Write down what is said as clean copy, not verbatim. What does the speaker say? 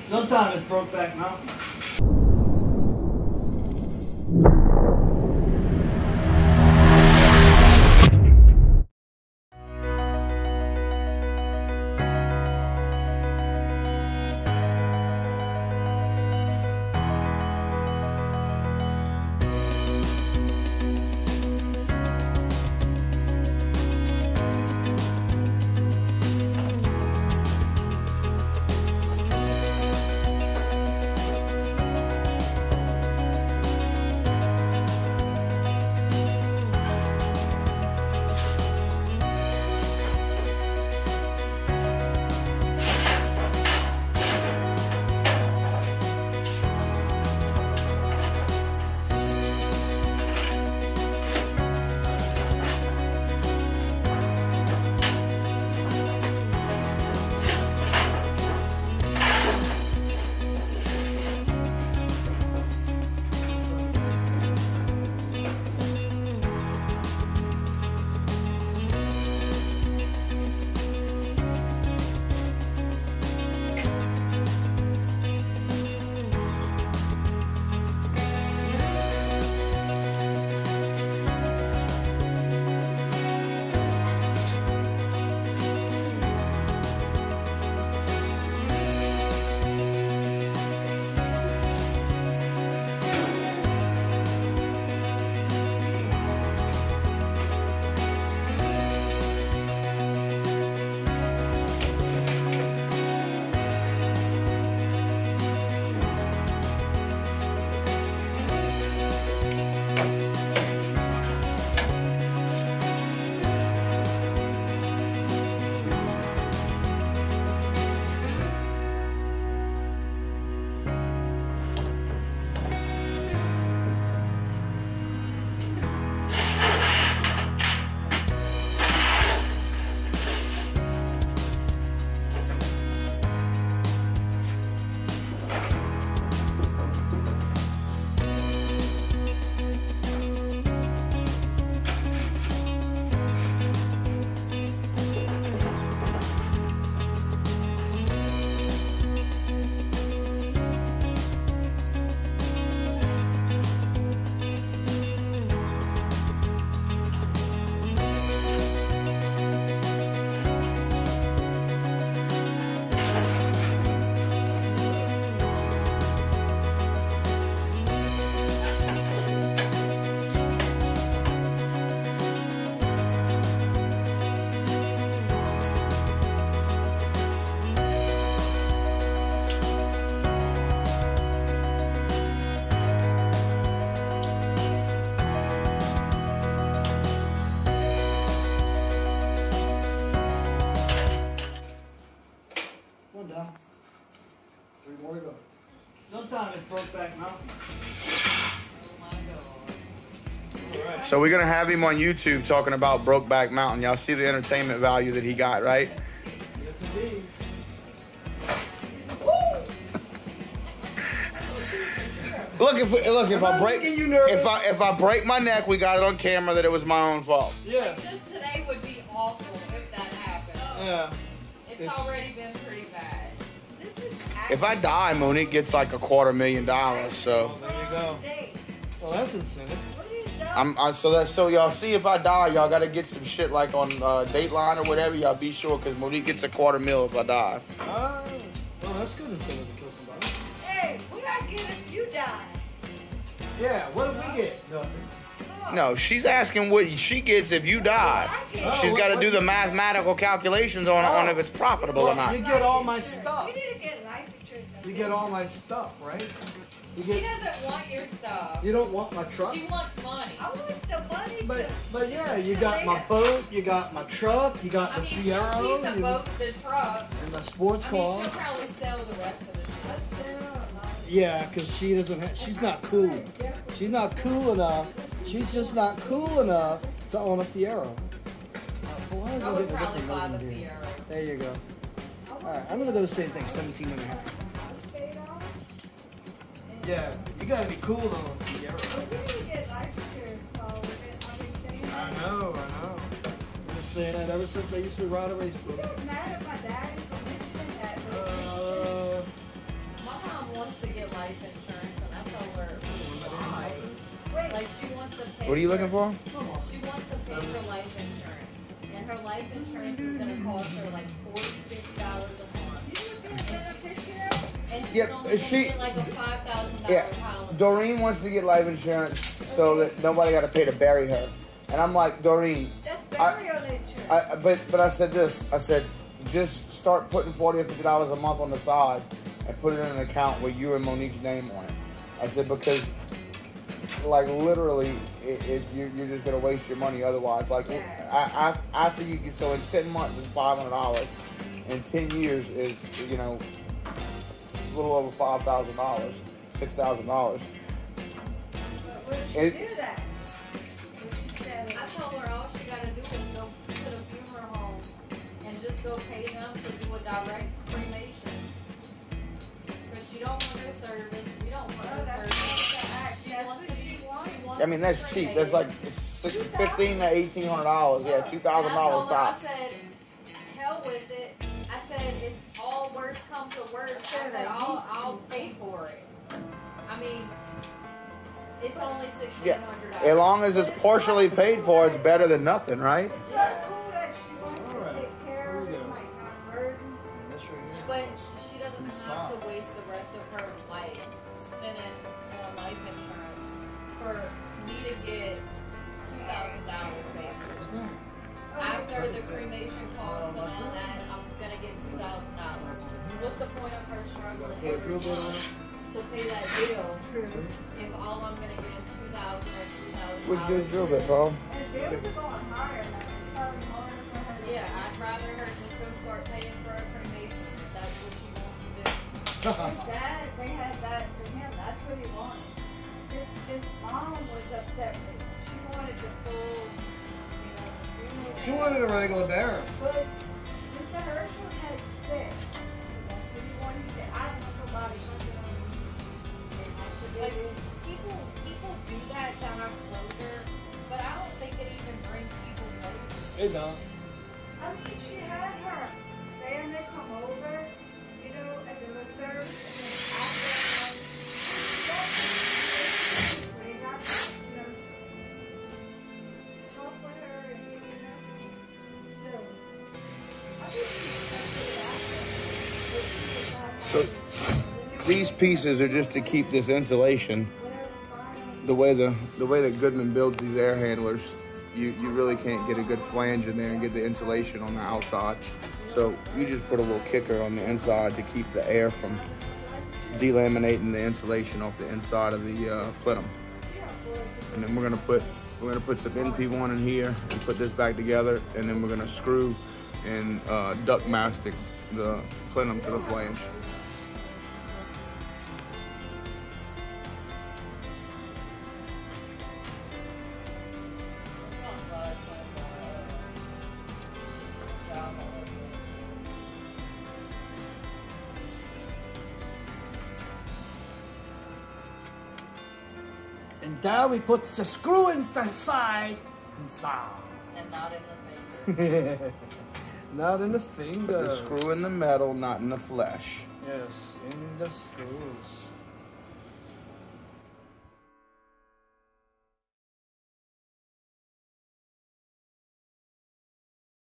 Sometimes it's Brokeback Mountain. Sometimes it's Brokeback Mountain. So we're gonna have him on YouTube talking about Brokeback Mountain. Y'all see the entertainment value that he got, right? Yes, indeed. If I break my neck, we got it on camera that it was my own fault. Yeah. Like just today would be awful if that happened. Yeah. It's already been pretty bad. If I die, Monique gets like $250,000. So. There you go. Well, that's incentive. So y'all see if I die, y'all gotta get some shit like on Dateline or whatever. Y'all be sure because Monique gets $250,000 if I die. Well, that's good incentive to kill somebody. Hey, what I get if you die? Yeah, what did we get? Nothing. No, she's asking what she gets if you die. She's got to do the mathematical calculations on if it's profitable or not. You get all my stuff. You need to get life insurance. You get all my stuff, right? She doesn't want your stuff. You don't want my truck? She wants money. I want the money. But yeah, you got my boat, you got my truck, you got the Fiero, Fiero, the boat, the truck, and my sports car. she'll probably sell the rest of the shit. Yeah, because she doesn't have, she's not cool. She's not cool enough. She's just not cool enough to own a Fiero. I would probably buy the Fiero. There you go. Alright, I'm going to go the same thing, 17 and a half. Yeah, you got to be cool to own a Fiero. I know. I'm just saying that ever since I used to ride a race boat. It doesn't matter if my dad is mentioning that. pay. What are you looking for? She wants to pay for life insurance, and her life insurance is gonna cost her like $40-50 a month. And she's Yeah, only she- gonna get like a $5,000 Yeah, policy. Doreen wants to get life insurance so that nobody got to pay to bury her. And I'm like, Doreen, That's burial insurance. but I said this. I said, just start putting $40 or $50 a month on the side and put it in an account with you and Monique's name on it. I said, because like literally, you're just gonna waste your money otherwise. Like after you get, so in 10 months it's $500. In 10 years is a little over $5,000, $6,000. But would she do that? Would she say I told her all she gotta do is go to the funeral home and just go pay them to do a direct cremation. Because she don't want her service. We don't want her service. She wants to be. She wants I mean, that's cheap. That's like $1,500 to $1,800. Yeah, $2,000 I tops. said, hell with it. I said, if all worst comes to worst, I said, I'll pay for it. I mean, it's only $1,600. Yeah, as long as it's partially paid for, it's better than nothing, right? it's not cool that she wants to take care of it, like not burden? That's right here. But she doesn't have to waste the rest of her life spending on life insurance for me to get $2,000 basically. After the cremation cost and all that, I'm gonna get $2,000. What's the point of her struggling Put a drill bit on it. to pay that bill if all I'm gonna get is $2,000 or $3,000? Which is drill bit, bro? And bills are going higher, like it's probably harder for her. Yeah, I'd rather her just go start paying for a cremation. If that's what she wants to do. Dad, they had that for him. That's what he wanted. His mom was upset with him. She wanted the full, She wanted a regular bear. But Mr. Herschel had sick. That's what he wanted. He said, I don't want nobody working on me. Like, people do that to have closure, but I don't think it even brings people closure. It don't. I mean, she had her family come over, at the reserve, and then after, we got, talk with her and, so, I think So these pieces are just to keep this insulation. The way that Goodman builds these air handlers, you really can't get a good flange in there and get the insulation on the outside. So you just put a little kicker on the inside to keep the air from delaminating the insulation off the inside of the plenum. And then we're gonna put some NP1 in here and put this back together, and then we're gonna screw and duct mastic the plenum to the flange. And now we put the screw inside. And not in the face. Not in the fingers. The screw in the metal, not in the flesh. Yes, in the screws.